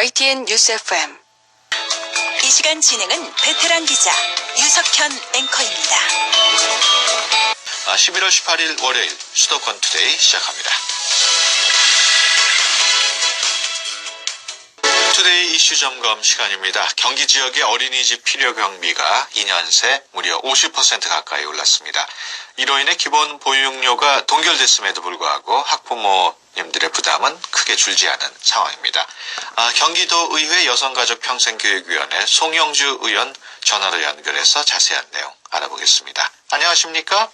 YTN 뉴스 FM. 이 시간 진행은 베테랑 기자 유석현 앵커입니다. 11월 18일 월요일 수도권 투데이 시작합니다. 투데이 이슈 점검 시간입니다. 경기 지역의 어린이집 필요 경비가 2년 새 무려 50% 가까이 올랐습니다. 이로 인해 기본 보육료가 동결됐음에도 불구하고 학부모님들의 부담은 크게 줄지 않은 상황입니다. 경기도 의회 여성가족평생교육위원회 송영주 의원 전화로 연결해서 자세한 내용 알아보겠습니다. 안녕하십니까?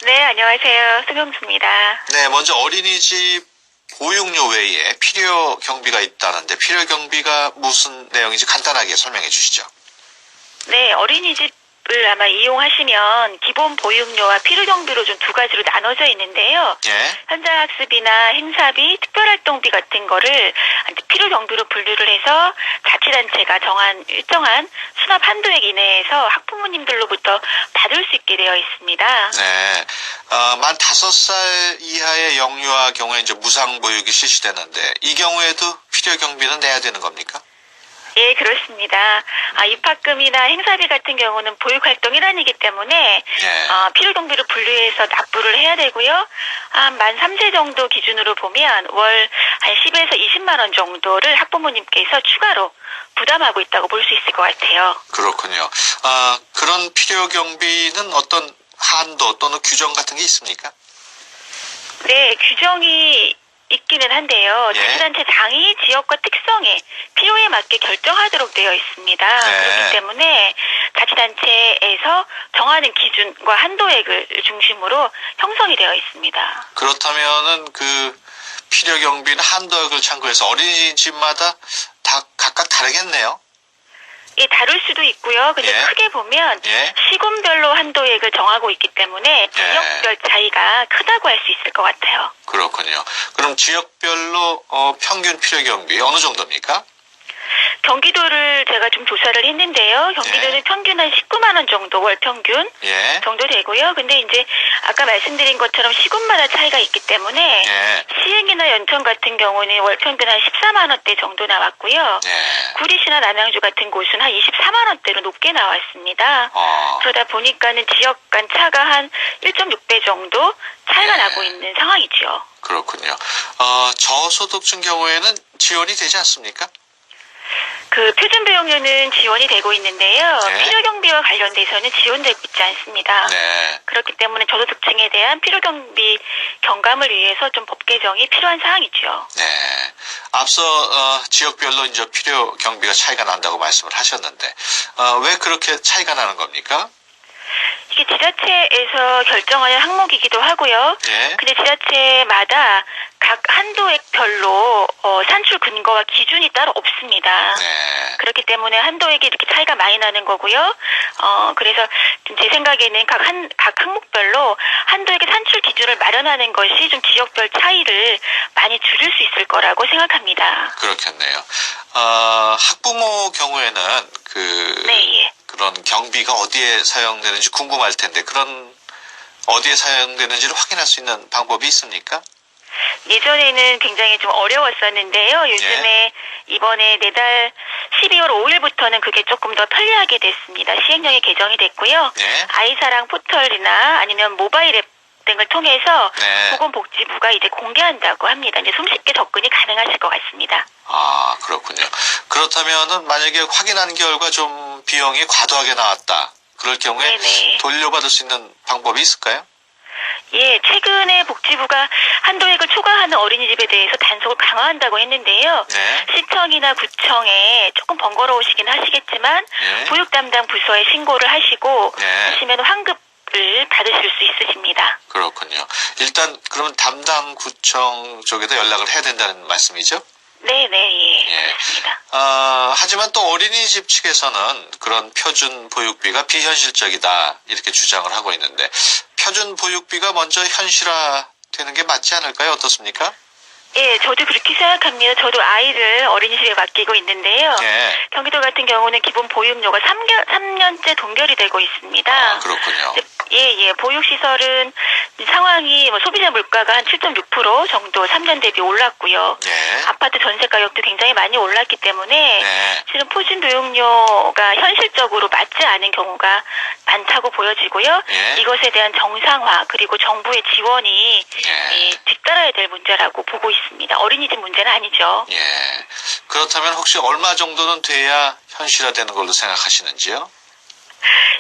네, 안녕하세요. 송영주입니다. 네, 먼저 어린이집 보육료 외에 필요 경비가 있다는데 필요 경비가 무슨 내용인지 간단하게 설명해 주시죠. 네, 어린이집을 아마 이용하시면 기본 보육료와 필요 경비로 좀 두 가지로 나눠져 있는데요. 예. 현장 학습이나 행사비, 특별활동비 같은 거를 필요 경비로 분류를 해서 자치단체가 정한 일정한 수납 한도액 이내에서 학부모님들로부터 받을 수 있게 되어 있습니다. 네. 만 5살 이하의 영유아 경우에 이제 무상보육이 실시되는데 이 경우에도 필요 경비는 내야 되는 겁니까? 예, 그렇습니다. 입학금이나 행사비 같은 경우는 보육활동 일환이기 때문에 예. 필요 경비로 분류해서 납부를 해야 되고요. 만 3세 정도 기준으로 보면 월 한 10에서 20만 원 정도를 학부모님께서 추가로 부담하고 있다고 볼 수 있을 것 같아요. 그렇군요. 그런 필요 경비는 어떤 한도 또는 규정 같은 게 있습니까? 네, 규정이 있기는 한데요. 예. 자치단체 당이 지역과 특성에 필요에 맞게 결정하도록 되어 있습니다. 네. 그렇기 때문에 자치단체에서 정하는 기준과 한도액을 중심으로 형성이 되어 있습니다. 그렇다면은 그 필요 경비는 한도액을 참고해서 어린이집마다 다 각각 다르겠네요. 예, 다를 수도 있고요. 근데 예. 크게 보면 예. 시군별로 한도액을 정하고 있기 때문에 지역별 차이가 크다고 할 수 있을 것 같아요. 그렇군요. 그럼 지역별로 평균 필요 경비 어느 정도입니까? 경기도를 제가 좀 조사를 했는데요. 경기도는 예. 평균 한 19만 원 정도 월 평균 예. 정도 되고요. 근데 이제 아까 말씀드린 것처럼 시군마다 차이가 있기 때문에 예. 시흥이나 연천 같은 경우는 월 평균 한 14만 원대 정도 나왔고요. 예. 구리시나 남양주 같은 곳은 한 24만 원대로 높게 나왔습니다. 그러다 보니까는 지역 간 차가 한 1.6배 정도 차이가 예. 나고 있는 상황이죠. 그렇군요. 저소득층 경우에는 지원이 되지 않습니까? 그 표준보육료는 지원이 되고 있는데요. 네. 필요경비와 관련돼서는 지원되고 있지 않습니다. 네. 그렇기 때문에 저소득층에 대한 필요경비 경감을 위해서 좀 법 개정이 필요한 사항이죠. 네. 앞서 지역별로 이제 필요 경비가 차이가 난다고 말씀을 하셨는데 왜 그렇게 차이가 나는 겁니까? 이게 지자체에서 결정하는 항목이기도 하고요. 예. 근데 지자체마다 각 한도액별로 산출 근거와 기준이 따로 없습니다. 네. 그렇기 때문에 한도액이 이렇게 차이가 많이 나는 거고요. 그래서 좀 제 생각에는 각 항목별로 한도액의 산출 기준을 마련하는 것이 좀 지역별 차이를 많이 줄일 수 있을 거라고 생각합니다. 그렇겠네요. 학부모 경우에는 네, 예. 그런 경비가 어디에 사용되는지 궁금할 텐데 그런 어디에 사용되는지를 확인할 수 있는 방법이 있습니까? 예전에는 굉장히 좀 어려웠었는데요. 요즘에 이번에 내달 12월 5일부터는 그게 조금 더 편리하게 됐습니다. 시행령이 개정이 됐고요. 네. 아이사랑 포털이나 아니면 모바일 앱 등을 통해서 네. 보건복지부가 이제 공개한다고 합니다. 이제 손쉽게 접근이 가능하실 것 같습니다. 그렇군요. 그렇다면은 만약에 확인한 결과 좀 비용이 과도하게 나왔다. 그럴 경우에 네네. 돌려받을 수 있는 방법이 있을까요? 예, 최근에 복지부가 한도액을 초과하는 어린이집에 대해서 단속을 강화한다고 했는데요. 네. 시청이나 구청에 조금 번거로우시긴 하시겠지만 네. 보육 담당 부서에 신고를 하시고 네. 하시면 환급을 받으실 수 있으십니다. 그렇군요. 일단 그러면 담당 구청 쪽에도 연락을 해야 된다는 말씀이죠? 네네, 예. 예. 그렇습니다. 하지만 또 어린이집 측에서는 그런 표준 보육비가 비현실적이다 이렇게 주장을 하고 있는데 표준 보육비가 먼저 현실화되는 게 맞지 않을까요? 어떻습니까? 예, 저도 그렇게 생각합니다. 저도 아이를 어린이집에 맡기고 있는데요. 예. 경기도 같은 경우는 기본 보육료가 3년째 동결이 되고 있습니다. 그렇군요. 예. 보육시설은 상황이 소비자 물가가 한 7.6% 정도 3년 대비 올랐고요. 예. 아파트 전세 가격도 굉장히 많이 올랐기 때문에 네. 실은 포진 보육료가 현실적으로 맞지 않은 경우가 많다고 보여지고요. 예. 이것에 대한 정상화 그리고 정부의 지원이 예. 뒤따라야 될 문제라고 보고 있습니다. 어린이집 문제는 아니죠. 예. 그렇다면 혹시 얼마 정도는 돼야 현실화되는 걸로 생각하시는지요?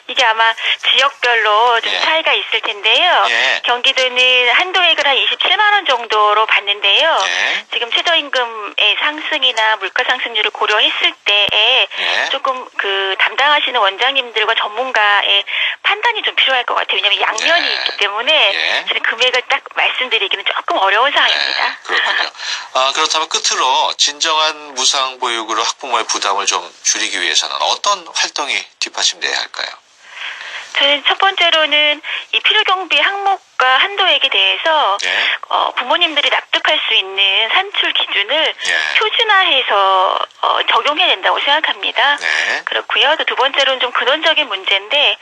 이게 아마 지역별로 좀 예. 차이가 있을 텐데요. 예. 경기도는 한도액을 한 27만 원 정도로 받는데요. 예. 지금 최저임금의 상승이나 물가 상승률을 고려했을 때에 예. 조금 담당하시는 원장님들과 전문가의 판단이 좀 필요할 것 같아요. 왜냐하면 양면이 예. 있기 때문에 예. 지금 금액을 딱 말씀드리기는 조금 어려운 상황입니다. 네, 그렇군요. 그렇다면 끝으로 진정한 무상보육으로 학부모의 부담을 좀 줄이기 위해서는 어떤 활동이 뒷받침돼야 할까요? 저는 첫 번째로는 이 필요경비 항목과 한도액에 대해서 예. 부모님들이 납득할 수 있는 산출 기준을 예. 표준화해서 적용해야 된다고 생각합니다. 네. 그렇고요. 또 두 번째로는 좀 근원적인 문제인데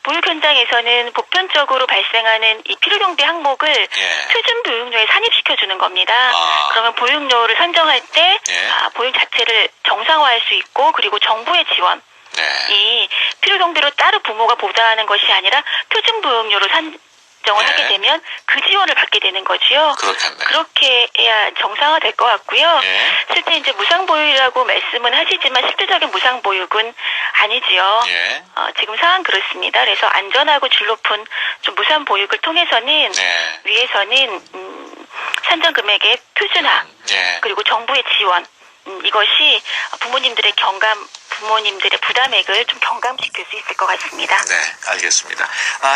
보육 현장에서는 보편적으로 발생하는 이 필요경비 항목을 예. 표준 보육료에 산입시켜주는 겁니다. 아. 그러면 보육료를 선정할 때 예. 보육 자체를 정상화할 수 있고 그리고 정부의 지원 네. 이 필요경비로 따로 부모가 보장하는 것이 아니라 표준 보육료로 산정을 네. 하게 되면 그 지원을 받게 되는 거지요. 그렇겠네. 그렇게 해야 정상화 될 것 같고요. 예. 실제 이제 무상보육이라고 말씀은 하시지만 실질적인 무상보육은 아니지요. 예. 지금 상황 그렇습니다. 그래서 안전하고 질 높은 좀 무상보육을 통해서는 네. 위에서는 산정 금액의 표준화 예. 그리고 정부의 지원 이것이 부모님들의 부담액을 좀 경감시킬 수 있을 것 같습니다. 네, 알겠습니다.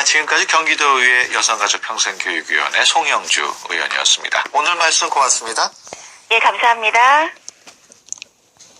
지금까지 경기도의회 여성가족평생교육위원회 송영주 의원이었습니다. 오늘 말씀 고맙습니다. 예, 감사합니다.